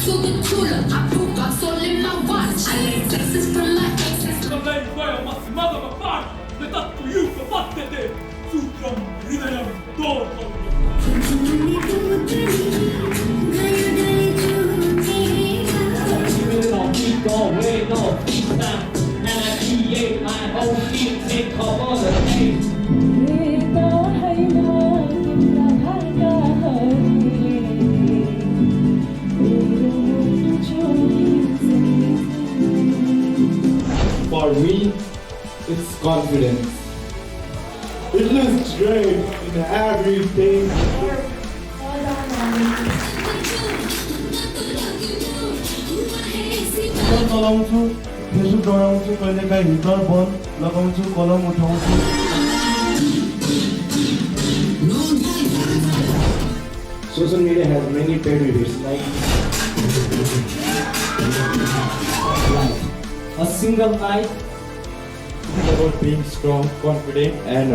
to the cooler. I broke got soul in my watch. I like texts from my exes. Lei massimata parte, le tatto io che battete, sutram, ridayam, dormam. For me, it's confidence. It looks great in everything. चलाउँछु Facebook डराउँछु कहिलेकाहीँ heater बल लगाउँछु कलम उठाउँछु Social media has many paid videos like a single night about being strong, confident, and